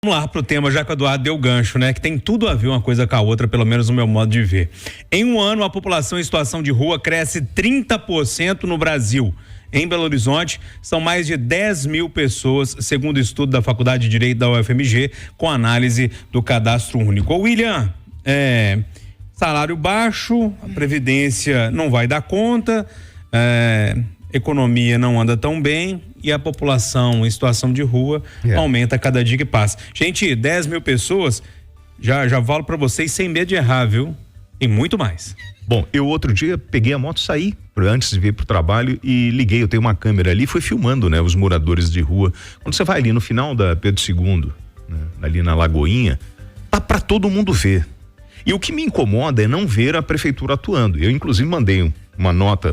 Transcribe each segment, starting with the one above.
Vamos lá pro tema, já que o Eduardo deu gancho, né? Que tem tudo a ver uma coisa com a outra, pelo menos no meu modo de ver. Em um ano, a população em situação de rua cresce 30% no Brasil. Em Belo Horizonte, são mais de 10 mil pessoas, segundo o estudo da Faculdade de Direito da UFMG, com análise do Cadastro Único. Ô, William, salário baixo, a Previdência não vai dar conta, economia não anda tão bem e a população em situação de rua aumenta a cada dia que passa. Gente, 10 mil pessoas, já falo pra vocês sem medo de errar, viu? E muito mais. Bom, eu outro dia peguei a moto, saí antes de vir pro trabalho e liguei, eu tenho uma câmera ali, fui filmando, né, os moradores de rua. Quando você vai ali no final da Pedro II, né, ali na Lagoinha, tá pra todo mundo ver. E o que me incomoda é não ver a prefeitura atuando. Eu inclusive mandei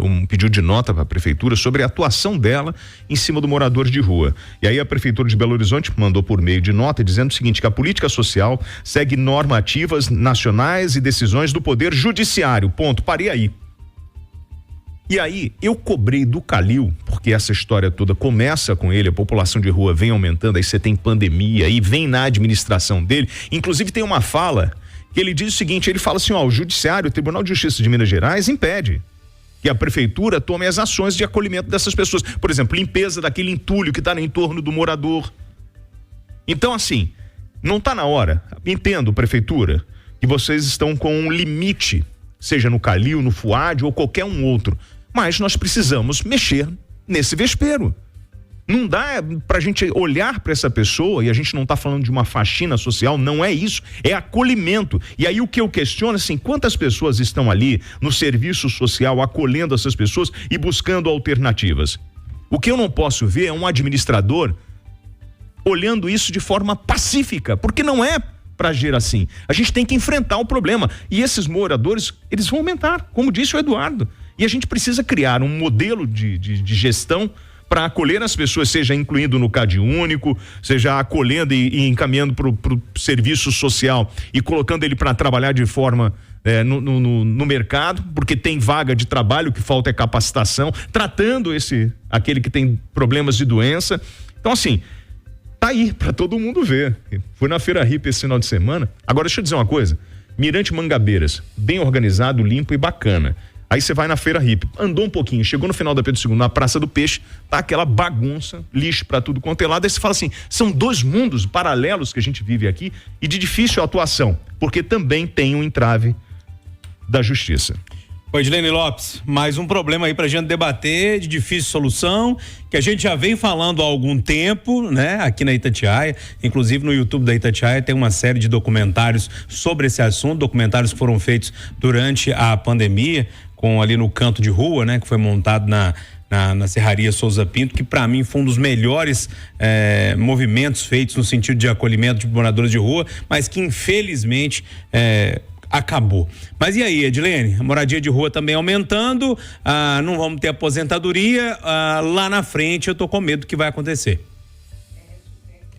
um pedido de nota para a prefeitura sobre a atuação dela em cima do morador de rua. E aí a prefeitura de Belo Horizonte mandou por meio de nota dizendo o seguinte, que a política social segue normativas nacionais e decisões do Poder Judiciário. Ponto. Parei aí. E aí eu cobrei do Calil, porque essa história toda começa com ele, a população de rua vem aumentando, aí você tem pandemia, aí vem na administração dele, inclusive tem uma fala que ele diz o seguinte, ele fala assim, o Judiciário, o Tribunal de Justiça de Minas Gerais impede que a prefeitura tome as ações de acolhimento dessas pessoas. Por exemplo, limpeza daquele entulho que está no entorno do morador. Então, assim, não está na hora, entendo, prefeitura, que vocês estão com um limite, seja no Calil, no FUAD ou qualquer um outro, mas nós precisamos mexer nesse vespeiro. Não dá pra gente olhar para essa pessoa, e a gente não tá falando de uma faxina social, não é isso, é acolhimento. E aí o que eu questiono, assim, quantas pessoas estão ali no serviço social acolhendo essas pessoas e buscando alternativas? O que eu não posso ver é um administrador olhando isso de forma pacífica, porque não é pra agir assim. A gente tem que enfrentar o problema. E esses moradores, eles vão aumentar, como disse o Eduardo. E a gente precisa criar um modelo de gestão para acolher as pessoas, seja incluindo no CAD único, seja acolhendo e encaminhando para o serviço social e colocando ele para trabalhar de forma no mercado, porque tem vaga de trabalho, o que falta é capacitação, tratando aquele que tem problemas de doença. Então, assim, tá aí para todo mundo ver. Fui na Feira Hippie esse final de semana. Agora, deixa eu dizer uma coisa, Mirante Mangabeiras, bem organizado, limpo e bacana. Aí você vai na Feira Hippie, andou um pouquinho, chegou no final da Pedro II, na Praça do Peixe, tá aquela bagunça, lixo pra tudo quanto é lado. Aí você fala assim, são dois mundos paralelos que a gente vive aqui e de difícil atuação, porque também tem um entrave da justiça. Oi, Edilene Lopes, mais um problema aí pra gente debater, de difícil solução, que a gente já vem falando há algum tempo, né, aqui na Itatiaia, inclusive no YouTube da Itatiaia tem uma série de documentários sobre esse assunto, documentários que foram feitos durante a pandemia, com ali no canto de rua, né, que foi montado na Serraria Souza Pinto, que para mim foi um dos melhores movimentos feitos no sentido de acolhimento de moradores de rua, mas que infelizmente acabou. Mas e aí, Edilene? A moradia de rua também aumentando, não vamos ter aposentadoria, lá na frente eu tô com medo do que vai acontecer.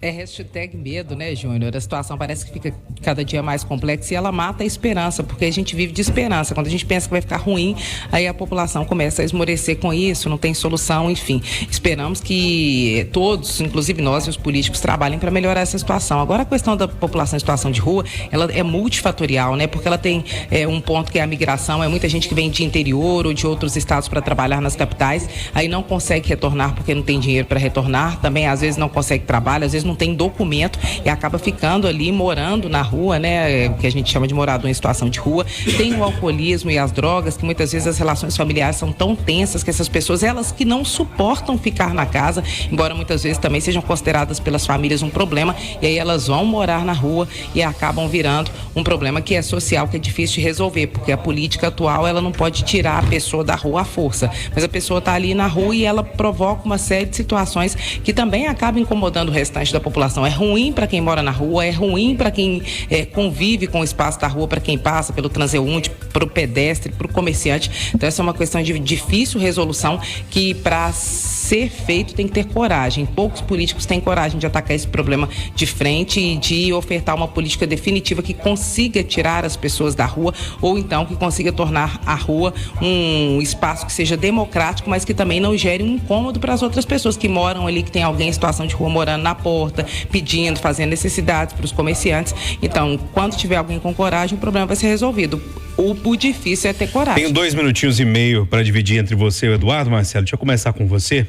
É hashtag medo, né, Júnior? A situação parece que fica cada dia mais complexa e ela mata a esperança, porque a gente vive de esperança. Quando a gente pensa que vai ficar ruim, aí a população começa a esmorecer com isso, não tem solução, enfim. Esperamos que todos, inclusive nós e os políticos, trabalhem para melhorar essa situação. Agora, a questão da população em situação de rua, ela é multifatorial, né? Porque ela tem um ponto que é a migração, é muita gente que vem de interior ou de outros estados para trabalhar nas capitais, aí não consegue retornar porque não tem dinheiro para retornar, também às vezes não consegue trabalho, às vezes não tem documento e acaba ficando ali morando na rua, né? Que a gente chama de morador em situação de rua. Tem o alcoolismo e as drogas, que muitas vezes as relações familiares são tão tensas que essas pessoas, elas que não suportam ficar na casa, embora muitas vezes também sejam consideradas pelas famílias um problema, e aí elas vão morar na rua e acabam virando um problema que é social, que é difícil de resolver, porque a política atual, ela não pode tirar a pessoa da rua à força, mas a pessoa está ali na rua e ela provoca uma série de situações que também acabam incomodando o restante da população. É ruim para quem mora na rua, é ruim para quem convive com o espaço da rua, para quem passa pelo transeunte, para o pedestre, para o comerciante. Então essa é uma questão de difícil resolução que, para ser feito, tem que ter coragem. Poucos políticos têm coragem de atacar esse problema de frente e de ofertar uma política definitiva que consiga tirar as pessoas da rua, ou então que consiga tornar a rua um espaço que seja democrático, mas que também não gere um incômodo para as outras pessoas que moram ali, que tem alguém em situação de rua morando na porta, porta, pedindo, fazendo necessidades para os comerciantes. Então, quando tiver alguém com coragem, o problema vai ser resolvido. O difícil é ter coragem. Tenho 2 minutinhos e meio para dividir entre você e o Eduardo. Marcelo, deixa eu começar com você.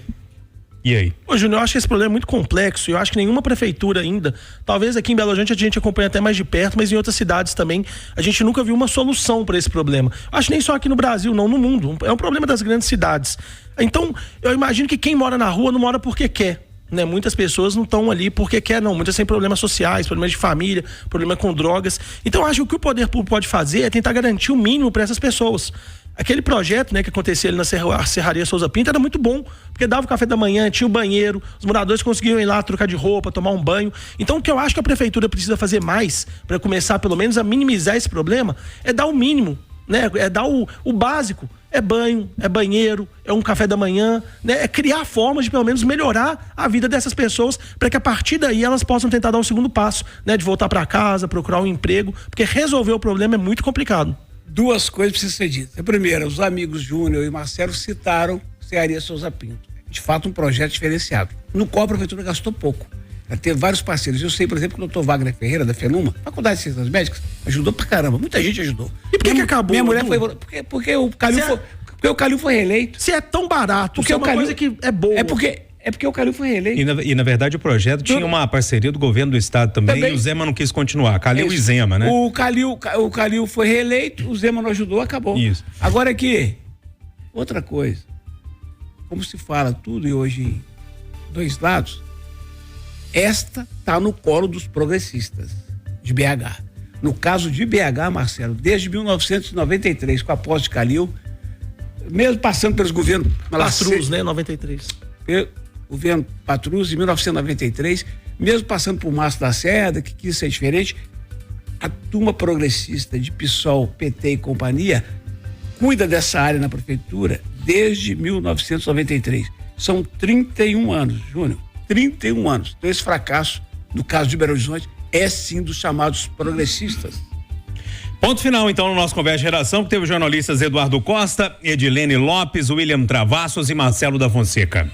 E aí? Ô, Júnior, eu acho que esse problema é muito complexo e eu acho que nenhuma prefeitura ainda, talvez aqui em Belo Horizonte a gente acompanha até mais de perto, mas em outras cidades também, a gente nunca viu uma solução para esse problema. Acho que nem só aqui no Brasil, não, no mundo. É um problema das grandes cidades. Então, eu imagino que quem mora na rua não mora porque quer. Né? Muitas pessoas não estão ali porque quer, não. Muitas têm problemas sociais, problemas de família, problema com drogas. Então, eu acho que o que o poder público pode fazer é tentar garantir o mínimo para essas pessoas. Aquele projeto, né, que acontecia ali na Serraria Souza Pinto era muito bom, porque dava o café da manhã, tinha o banheiro, os moradores conseguiam ir lá trocar de roupa, tomar um banho. Então, o que eu acho que a prefeitura precisa fazer mais para começar, pelo menos, a minimizar esse problema, é dar o mínimo, né? É dar o básico. É banho, é banheiro, é um café da manhã, né? É criar formas de, pelo menos, melhorar a vida dessas pessoas para que, a partir daí, elas possam tentar dar um segundo passo, né? De voltar para casa, procurar um emprego, porque resolver o problema é muito complicado. 2 coisas precisam ser ditas. A primeira, os amigos Júnior e Marcelo citaram Serraria Souza Pinto. De fato, um projeto diferenciado, no qual a prefeitura gastou pouco. Já teve vários parceiros. Eu sei, por exemplo, que o doutor Wagner Ferreira, da FENUMA, Faculdade de Ciências Médicas, ajudou pra caramba. Muita gente ajudou. E por que acabou? Minha mulher foi... Porque o Calil foi reeleito. Se é tão barato, porque é uma coisa que é boa. É porque o Calil foi reeleito. E na verdade o projeto tinha uma parceria do governo do estado também. E o Zema não quis continuar. Calil e Zema, né? O Calil foi reeleito, o Zema não ajudou, acabou. Isso. Agora aqui, outra coisa. Como se fala tudo e hoje em 2 lados, esta está no colo dos progressistas de BH. No caso de BH, Marcelo, desde 1993, com a posse de Calil, mesmo passando pelos governos Patrus, né? 93. Governo Patrus, em 1993, mesmo passando por Márcio Lacerda, que quis ser diferente, a turma progressista de PSOL, PT e companhia cuida dessa área na prefeitura desde 1993. São 31 anos, Júnior, 31 anos. Então esse fracasso, no caso de Belo Horizonte, é sim dos chamados progressistas. Ponto final, então, no nosso Conversa de Geração, que teve os jornalistas Eduardo Costa, Edilene Lopes, William Travassos e Marcelo da Fonseca.